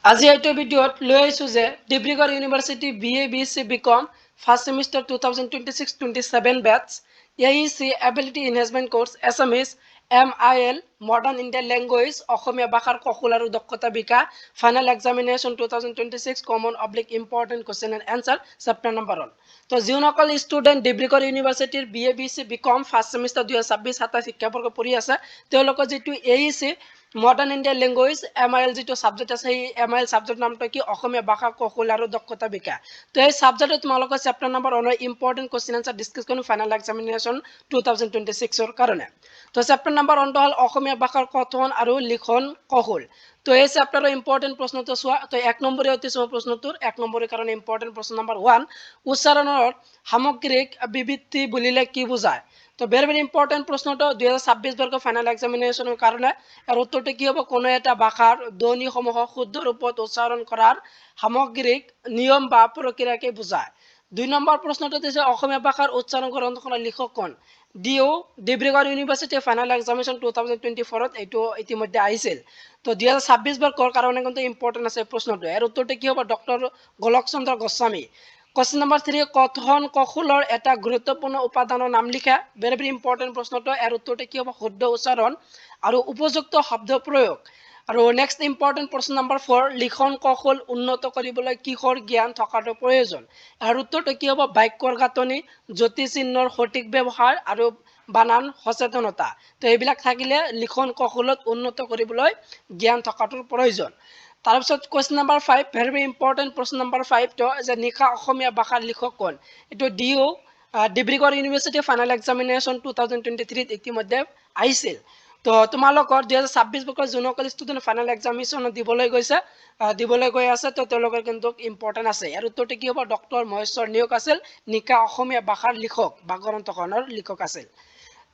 আজি এইটো ভিডিঅ'ত লৈ আহিছোঁ যে Dibrugarh university BA BSc BCom first semester 2026-27 batch AEC ability enhancement course Assamese MIL modern Indian language Asamiya ভাষাৰ কৌশল আৰু দক্ষতা বিকাশ final examination 2026 common oblique important question and answer chapter number 1 তো যিসকল ষ্টুডেণ্ট ডিব্ৰুগড় ইউনিভাৰ্চিটিৰ BA BSc BCom first semester 2026-27 শিক্ষাবৰ্ষ পঢ়ি আছে তেওঁলোকৰ যিটো AEC modern Indian language MIL যিটো সাবজেক্ট আছে এই MIL সাবজেক্ট নামটো কি অসমীয়া ভাষা কৌশল আৰু দক্ষতা বিকাশ তো এই সাবজেক্টত তোমালোকৰ chapter number 1 important question answer discuss কৰিম ফাইনাল এক্সামিনেশ্যন 2026 ৰ কাৰণে তো চেপ্টাৰ নম্বৰ 1 হ'ল অসমীয়া ভাষাৰ কথন আৰু লিখন কৌশল তো এই চেপ্টাৰৰ ইম্পৰ্টেণ্ট প্ৰশ্নটো চোৱা তো 1 নম্বৰে অতি সম প্ৰশ্নটোৰ 1 নম্বৰৰ কাৰণে ইম্পৰ্টেণ্ট প্ৰশ্ন নম্বৰ 1 উচ্চাৰণৰ সামগ্ৰিক বিবৃতি বুলিলে কি বুজায় তো ভেরি ইম্পর্টেন্ট প্রশ্নটা 2026 বর্গ ফাইনাল এক্সামিনেশনের কারণে আর উত্তরটা কি হবে কোনো একটা ভাষার ধ্বনিসমূহ শুদ্ধ রূপত উচ্চারণ করার সামগ্রিক নিয়ম বা প্রক্রিয়াকে বোঝায় 2 নম্বর প্রশ্নটা হচ্ছে অসমীয়া ভাষার উচ্চারণ গ্ৰন্থখনৰ লিখক কোন ডিও ডিব্ৰুগড় ইউনিভাৰ্সিটি ফাইনাল এক্সামিনেশন 2024 এইটো ইতিমধ্যে আহিছিল তো 2026 বৰ্গৰ কাৰণে কিন্তু ইম্পৰ্টেণ্ট আছে প্ৰশ্নটো এৰ উত্তৰটা কি হবে ডক্টৰ গোলক চন্দ্ৰ গোস্বামী কোশ্চেন নম্বৰ 3 কথন কৌশলৰ এটা গুৰুত্বপূৰ্ণ উপাদানৰ নাম লিখা ভেৰি ইম্পৰ্টেণ্ট প্ৰশ্নটো এৰ উত্তৰটা কি হবে শুদ্ধ উচ্চাৰণ আৰু উপযুক্ত শব্দ প্ৰয়োগ আৰু নেক্সট ইম্পৰ্টেণ্ট প্ৰশ্ন নম্বৰ 4 লিখন কৌশল উন্নত কৰিবলৈ কিহৰ জ্ঞান থকাটো প্ৰয়োজন আৰু উত্তৰটো কি হ'ব বাক্যৰ গাঁথনি জ্যোতি চিহ্নৰ সঠিক ব্যৱহাৰ আৰু বানান সচেতনতা তো এইবিলাক থাকিলে লিখন কৌশলত উন্নত কৰিবলৈ জ্ঞান থকাটোৰ প্ৰয়োজন তাৰপিছত কোৱেশ্চন নম্বৰ 5 ভেৰি ইম্পৰ্টেণ্ট প্ৰশ্ন নম্বৰ 5 তো যে নিশা অসমীয়া ভাষাৰ লিখক কোন এটো ডিও ডিব্ৰুগড় ইউনিভাৰ্সিটি ফাইনাল এক্সামিনেশ্যন 2023 ইতিমধ্যে আহিছিল তো তোমালোকৰ 2026 বৰ্ষৰ যোনসকল ষ্টুডেণ্ট ফাইনাল এক্সামিনেশ্যন দিবলৈ গৈছে দিবলৈ গৈ আছে তো তেওঁলোকৰ কিন্তু ইম্পৰ্টেণ্ট আছে ইয়াৰ উত্তৰটো কি হ'ব ডক্টৰ মহেশ্বৰ নিয়োগ আছিল নিকা অসমীয়া ভাষাৰ লিখক বা গ্ৰন্থখনৰ লিখক আছিল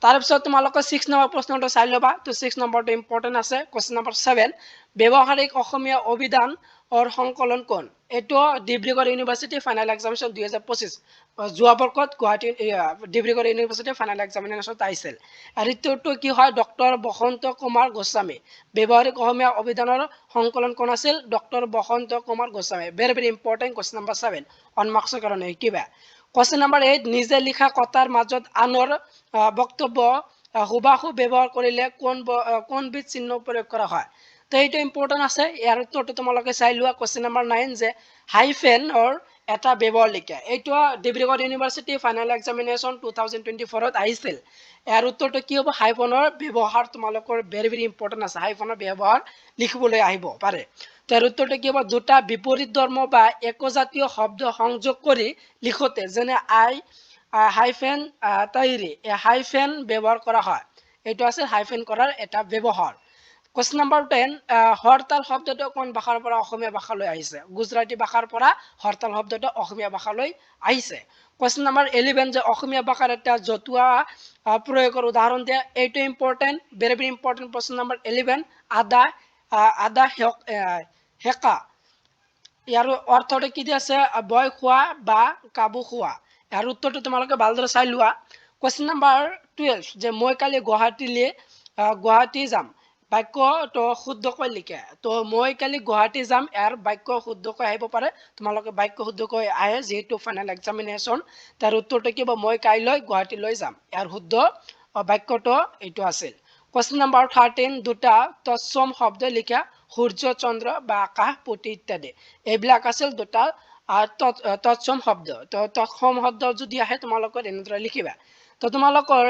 তাৰপিছত তোমালোকৰ 6 নম্বৰ প্ৰশ্নটো চাই ল'বা তো 6 নম্বৰটো ইম্পৰ্টেণ্ট আছে কোৱেশ্চন নম্বৰ 7 ব্যৱহাৰিক অসমীয়া অভিধান অৰ সংকলন কোন এটো ডিব্ৰুগড় ইউনিভাৰ্সিটি ফাইনাল এক্সামিনেশ্যন 2025 যোৱা বৰ্ষত গুৱাহাটী ডিব্ৰুগড় ইউনিভাৰ্সিটি ফাইনাল এক্সামিনেশ্যনত আহিছিল আৰু এইটো কি হয় ডক্টৰ বসন্ত কুমাৰ গোস্বামী ব্যৱহাৰিক অসমীয়া অভিধানৰ সংকলন কোন আছিল doctor Basanta Kumar Goswami very important question number 7 অন মাৰ্কছৰ কাৰণে কিবা কোৱেশ্চন নম্বৰ 8 নিজে লিখা কথাৰ মাজত আনৰ বক্তব্য হুবাহু ব্যৱহাৰ কৰিলে কোনবিধ চিহ্ন প্ৰয়োগ কৰা হয় তো এইটো ইম্পৰ্টেণ্ট আছে ইয়াৰ উত্তৰটো তোমালোকে চাই লোৱা কোৱেশ্চন নম্বৰ 9 যে হাইফেনৰ এটা ব্যৱহাৰ লিখা এইটো ডিব্ৰুগড় ইউনিভাৰ্সিটি ফাইনাল এক্সামিনেশ্যন 2024 ত আহিছিল ইয়াৰ উত্তৰটো কি হ'ব হাইফেনৰ ব্যৱহাৰ তোমালোকৰ ভেৰি ইম্পৰ্টেণ্ট আছে হাইফেনৰ ব্যৱহাৰ লিখিবলৈ আহিব পাৰে তাৰ উত্তৰটো কি হ'ব দুটা বিপৰীত ধৰ্ম বা একজাতীয় শব্দ সংযোগ কৰি লিখোতে যেনে আই হাইফেন তৈৰি হাইফেন ব্যবহাৰ কৰা হয় এইটো আছে হাইফেন কৰাৰ এটা ব্যবহাৰ কোশ্চেন নম্বৰ 10 হৰতাল শব্দটো কোন ভাষাৰ পৰা অসমীয়া ভাষালৈ আহিছে গুজৰাটী ভাষাৰ পৰা হৰতাল শব্দটো অসমীয়া ভাষালৈ আহিছে কোশ্চেন নম্বৰ 11 যে অসমীয়া ভাষাৰ এটা জতুৱা প্ৰয়োগৰ উদাহৰণ দিয়া এইটো important very important question number 11 আদা আদা হেকা ইয়াৰ অৰ্থটো কি আছে বয় খোৱা বা কাবু খোৱা ইয়াৰ উত্তৰটো তোমালোকে ভালদৰে চাই লোৱা কোশ্চেন নম্বৰ 12 যে মই কালি গুৱাহাটী যাম বাক্যটো শুদ্ধকৈ লিখে তো মই কালি গুৱাহাটী যাম ইয়াৰ বাক্য শুদ্ধকৈ আহিব পাৰে তোমালোকে বাক্য শুদ্ধকৈ আহে যেহেতু ফাইনাল এক্সামিনেশ্যন তাৰ উত্তৰটো কি হ'ব মই কাইলৈ গুৱাহাটীলৈ যাম ইয়াৰ শুদ্ধ বাক্যটো এইটো আছিল কোশ্চেন নম্বৰ 13 দুটা তৎসম শব্দ লিখা সূৰ্য চন্দ্ৰ বা আকাশ পতি ইত্যাদি এইবিলাক আছিল দুটা তৎসম শব্দ তো তৎসম শব্দ যদি আহে তোমালোকৰ এনেদৰে লিখিবা তো তোমালোকৰ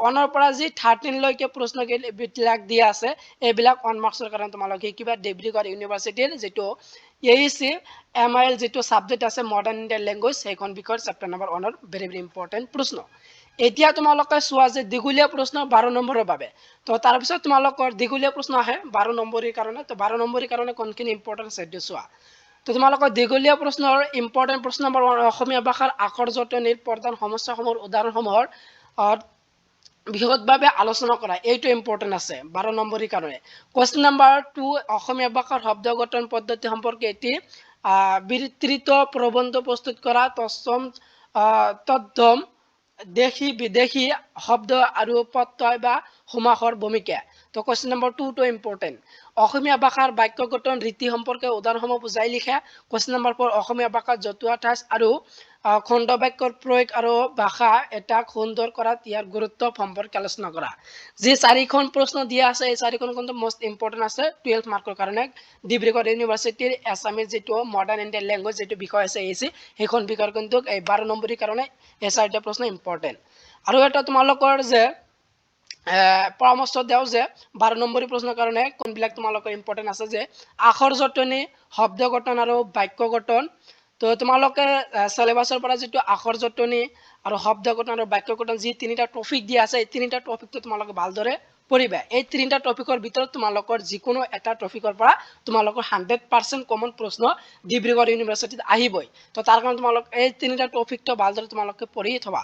অনৰ পৰা যি 13 লৈকে প্ৰশ্ন বিলাক দিয়া আছে এইবিলাক অন মাৰ্কছৰ কাৰণে তোমালোকে কিবা ডিব্ৰুগড় ইউনিভাৰ্সিটিৰ যেটো AEC MIL যেটো সাবজেক্ট আছে মডাৰ্ণ ইণ্ডিয়ান লেংগুৱেজ সেইখন বিষয়ৰ চেপ্টাৰ নম্বৰ 1 ৰ ভেৰি ইম্পৰ্টেণ্ট প্ৰশ্ন এতিয়া তোমালোকে চোৱা যে দীঘলীয়া প্ৰশ্ন 12 নম্বৰৰ বাবে তো তাৰ পিছত তোমালোকৰ দীঘলীয়া প্ৰশ্ন আহে 12 নম্বৰৰ কাৰণে তো 12 নম্বৰৰ কাৰণে কোনখিনি ইম্পৰ্টেণ্ট আছে চোৱা তো তোমালোকৰ দীঘলীয়া প্ৰশ্নৰ ইম্পৰ্টেণ্ট প্ৰশ্ন নম্বৰ 1 অসমীয়া ভাষাৰ আখৰ জটনিৰ প্ৰধান সমস্যাসমূহৰ উদাহৰণসমূহৰ বিশদভাৱে আলোচনা কৰা এইটো ইম্পৰ্টেণ্ট আছে 12 নম্বৰৰ কাৰণে কোশ্চেন নম্বৰ 2 অসমীয়া ভাষাৰ শব্দ গঠন পদ্ধতি সম্পৰ্কে এটি বিস্তৃত প্ৰবন্ধ প্ৰস্তুত কৰা তৎসম দেশী বিদেশী শব্দ আৰু প্ৰত্যয় বা সমাসৰ ভূমিকা তো কোৱেশ্চন নম্বৰ 2 টো ইম্পৰ্টেন্ট অসমীয়া ভাষাৰ বাক্য গঠন ৰীতি সম্পৰ্কে উদাহৰণসমূহ বুজাই লিখা কোৱেশ্চন নম্বৰ 4 অসমীয়া ভাষাত জতুৱা ঠাঁচ আৰু খণ্ড বাক্যৰ প্ৰয়োগ আৰু ভাষা এটা সুন্দৰ কৰাত ইয়াৰ গুৰুত্ব সম্পৰ্কে আলোচনা কৰা যে চাৰিখন প্ৰশ্ন দিয়া আছে এই চাৰিখন কিন্তু মোস্ট ইম্পৰ্টেন্ট আছে 12 মাৰ্কৰ কাৰণে ডিব্ৰুগড় ইউনিভাৰ্চিটিৰ এছামিজ যেটো মডাৰ্ন ইণ্ডিয়ান ল্যাঙ্গুৱেজ যেটো বিষয় আছে এসি সেইখন বিষয়ৰ কিন্তু এই 12 নম্বৰৰ কাৰণে এই চাৰিটা প্ৰশ্ন ইম্পৰ্টেন্ট আৰু এটা তোমালোকৰ যে পৰামৰ্শ দেও যে 12 নম্বৰী প্ৰশ্নৰ কাৰণে কোনবিলাক তোমালোকৰ ইম্পৰ্টেন্ট আছে যে আখৰ জটনি শব্দ গঠন আৰু বাক্য গঠন তো তোমালোকে সিলেবাসৰ পৰা যেটো আখৰ জটনি আৰু শব্দ গঠন আৰু বাক্য গঠন যি তিনিটা টপিক দিয়া আছে এই তিনিটা টপিকটো তোমালোকে ভালদৰে পঢ়িবা এই তিনিটা টপিকৰ ভিতৰত তোমালোকৰ যিকোনো এটা টপিকৰ পৰা তোমালোকৰ 100% কমন প্ৰশ্ন ডিব্ৰুগড় ইউনিভাৰ্চিটিত আহিবই তো তাৰ কাৰণে তোমালোক এই তিনিটা টপিকটো ভালদৰে তোমালোকে পঢ়ি থবা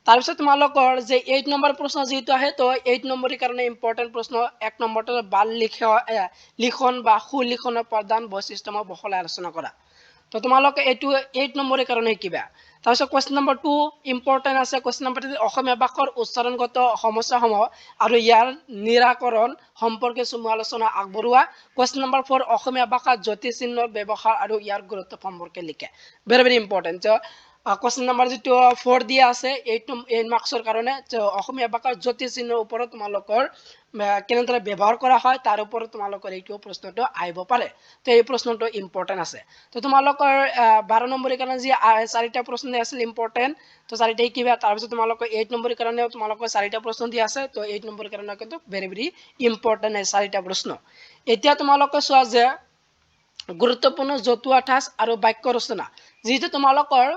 তাৰপিছত তোমালোকৰ যে 8 নম্বৰ প্ৰশ্ন যেটো আহে তো 8 নম্বৰৰ কাৰণে ইম্পৰ্টেন্ট প্ৰশ্ন 1 নম্বৰটো বাল লিখন বা সুলিখনৰ প্ৰধান বৈশিষ্ট্যসমূহ বহলাই আলোচনা কৰা তো তোমালোকে এটো 8 নম্বৰৰ কাৰণে কিবা তাৰপিছত কোৱেশ্চন নম্বৰ 2 ইম্পৰ্টেন্ট আছে কোৱেশ্চন নম্বৰ 3 অসমীয়া ভাষাৰ উচ্চাৰণগত সমস্যাসমূহ আৰু ইয়াৰ নিৰাকৰণ সম্পৰ্কে চমু আলোচনা আগবঢ়োৱা কোৱেশ্চন নম্বৰ 4 অসমীয়া ভাষাত জ্যোতিষ চিহ্নৰ ব্যৱহাৰ আৰু ইয়াৰ গুৰুত্ব সম্পৰ্কে লিখা ভেৰি ইম্পৰ্টেন্ট কোৱেশ্চন নম্বৰ যেটো 4 দিয়া আছে 8 মাৰ্কসৰ কাৰণে অসমীয়া ভাষাৰ জ্যোতিষ চিহ্নৰ ওপৰত তোমালোকৰ কেনেদৰে ব্যৱহাৰ কৰা হয় তাৰ ওপৰত তোমালোকৰ এইটো প্ৰশ্নটো আহিব পাৰে তো এই প্ৰশ্নটো ইম্পৰ্টেন্ট আছে তো তোমালোকৰ 12 নম্বৰৰ কাৰণে যে চাৰিটা প্ৰশ্ন আছিল ইম্পৰ্টেন্ট তো চাৰিটাই কিবা তাৰ পিছত তোমালোকৰ 8 নম্বৰৰ কাৰণে তোমালোকৰ চাৰিটা প্ৰশ্ন দিয়া আছে তো 8 নম্বৰৰ কাৰণে কিন্তু ভেৰি ইম্পৰ্টেন্ট এই চাৰিটা প্ৰশ্ন এতিয়া তোমালোকে চোৱা যে গুৰুত্বপূৰ্ণ জতুৱা ঠাঁচ আৰু বাক্য ৰচনা যেটো তোমালোকৰ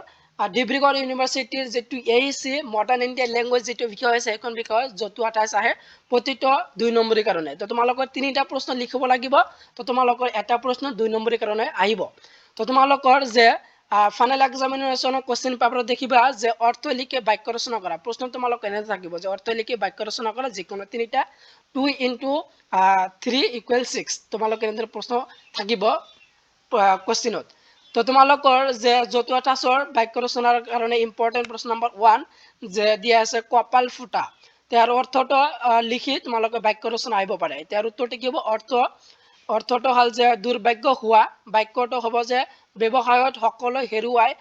ডিব্ৰুগড় ইউনিভাৰ্চিটিৰ যেটো এইচি মডাৰ্ন ইণ্ডিয়ান ল্যাঙ্গুৱেজ যেটো বিষয় আছে এখন বিষয় জতুৱা ঠাঁচ আহে প্ৰতিটো 2 নম্বৰৰ কাৰণে তো তোমালোকৰ তিনিটা প্ৰশ্ন লিখিব লাগিব তো তোমালোকৰ এটা প্ৰশ্ন 2 নম্বৰৰ কাৰণে আহিব তো তোমালোকৰ যে ফাইনাল এক্সামিনেশনৰ কোশ্চেন পেপাৰত দেখিবা যে অৰ্থ লিখি বাক্য ৰচনা কৰা প্ৰশ্ন তোমালোক এনে থাকিব যে অৰ্থ লিখি বাক্য ৰচনা কৰা যিকোনো তিনিটা 2 * 3 = 6 তোমালোক এনেদৰে প্ৰশ্ন থাকিব কোশ্চেনত তো তোমালোকৰ যে জতুৱা ঠাঁচৰ বাক্য ৰচনাৰ কাৰণে ইম্পৰ্টেন্ট প্ৰশ্ন নম্বৰ 1 যে দিয়া আছে কপাল ফুটা তাৰ অৰ্থটো লিখি তোমালোকে বাক্য ৰচনা আহিব পাৰে তাৰ উত্তৰটো কি হ'ব অৰ্থটো হল যে দুৰ্ভাগ্য হোৱা বাক্যটো হ'ব যে ব্যৱসায়ত সকলো হেৰুৱাই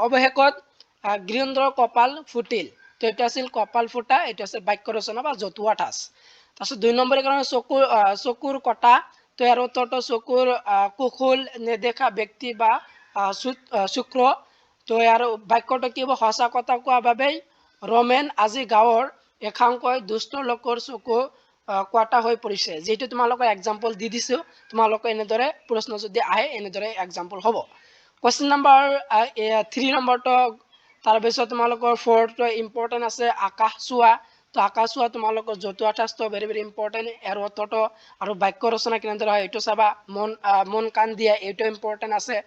অৱশেষত গৃহস্থৰ কপাল ফুটিল তো এটা আছিল কপাল ফুটা এটা আছিল বাক্য ৰচনা বা জতুৱা ঠাঁচ তাৰপিছত 2 নম্বৰৰ কাৰণে চকুৰ কটা তো ইয়াৰ উত্তৰটো চকুৰ কুকুল নেদেখা ব্যক্তি বা শুক্ৰ তো ইয়াৰ বাক্যটো কি হ'ব সঁচা কথা কোৱা বাবে ৰমেন আজি গাঁৱৰ একাংশ দুষ্ট লোকৰ চকু কোৱাটা হৈ পৰিছে যেটো তোমালোকৰ এক্সাম্পল দি দিছো তোমালোকে এনেদৰে প্ৰশ্ন যদি আহে এনেদৰে এক্সাম্পল হ'ব কোৱেশ্চন নম্বৰ 3 নম্বৰটো তাৰ পিছত তোমালোকৰ 4 টো ইম্পৰ্টেন্ট আছে আকাশ চোৱা তো আকাশ চোৱা তোমালোকৰ জতুৱা ঠাঁচটো ভেৰি ইম্পৰ্টেন্ট এৰ অৰ্থটো আৰু বাক্য ৰচনা কেনেদৰে হয় এটো চাবা মন কান দিয়া এটো ইম্পৰ্টেন্ট আছে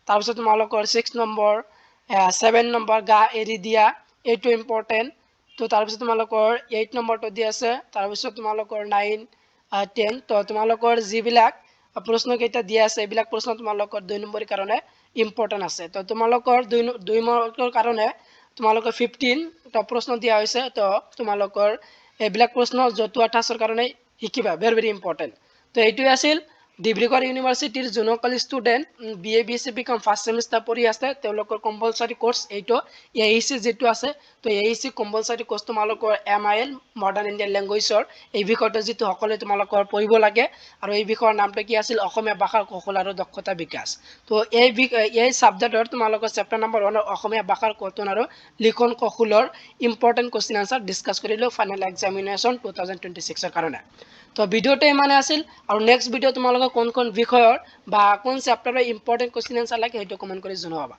তাৰ পিছত তোমালোকৰ 6 নম্বৰ 7 নম্বৰ গা এৰি দিয়া এটো ইম্পৰ্টেন্ট তো তাৰ পিছত তোমালোকৰ 8 নম্বৰটো দি আছে তাৰ পিছত তোমালোকৰ 9 10 তো তোমালোকৰ যিবিলাক প্ৰশ্ন কেইটা দিয়া আছে এইবিলাক প্ৰশ্ন তোমালোকৰ 2 নম্বৰৰ কাৰণে ইম্পৰ্টেন্ট আছে তো তোমালোকৰ 2 মাৰ্কৰ কাৰণে তোমালোকৰ 15 টা প্ৰশ্ন দিয়া হৈছে তো তোমালোকৰ এইবিলাক প্ৰশ্ন জতুৱা ঠাঁচৰ কাৰণে শিকিবা ভেৰি ইম্পৰ্টেন্ট তো এইটোই আছিল ডিব্ৰুগড় ইউনিভাৰ্চিটিৰ জুনকল student BA BSc BCom first semester পঢ়ি আছে তেওঁলোকৰ কম্পালসৰি কোৰ্স এইটো এইচি যেটো আছে তো এইচি কম্পালসৰি কোৰ্স তোমালোকৰ এমআইএল মডাৰ্ন ইণ্ডিয়ান ল্যাঙ্গুৱেজৰ এই বিষয়টো যেটো সকলে তোমালোকৰ পঢ়িব লাগে আৰু এই বিষয়ৰ নামটো কি আছিল অসমীয়া ভাষাৰ কৌশল আৰু দক্ষতা বিকাশ তো এই সাবজেক্টৰ তোমালোকৰ চেপ্টাৰ নম্বৰ 1 অসমীয়া ভাষাৰ কৌশল আৰু লিখন কৌশলৰ ইম্পৰ্টেন্ট কোশ্চেন আনসাৰ ডিসকাস কৰিলো ফাইনাল এক্সামিনেশন 2026 ৰ কাৰণে তো ভিডিওটো মানে আছিল আৰু নেক্সট ভিডিও তোমালোকৰ কোন বিষয়ৰ বা কোন চেপ্টাৰৰ ইম্পৰ্টেন্ট কোশ্চেন আনসাৰ লাগে সেইটো কমেন্ট কৰি জনাবা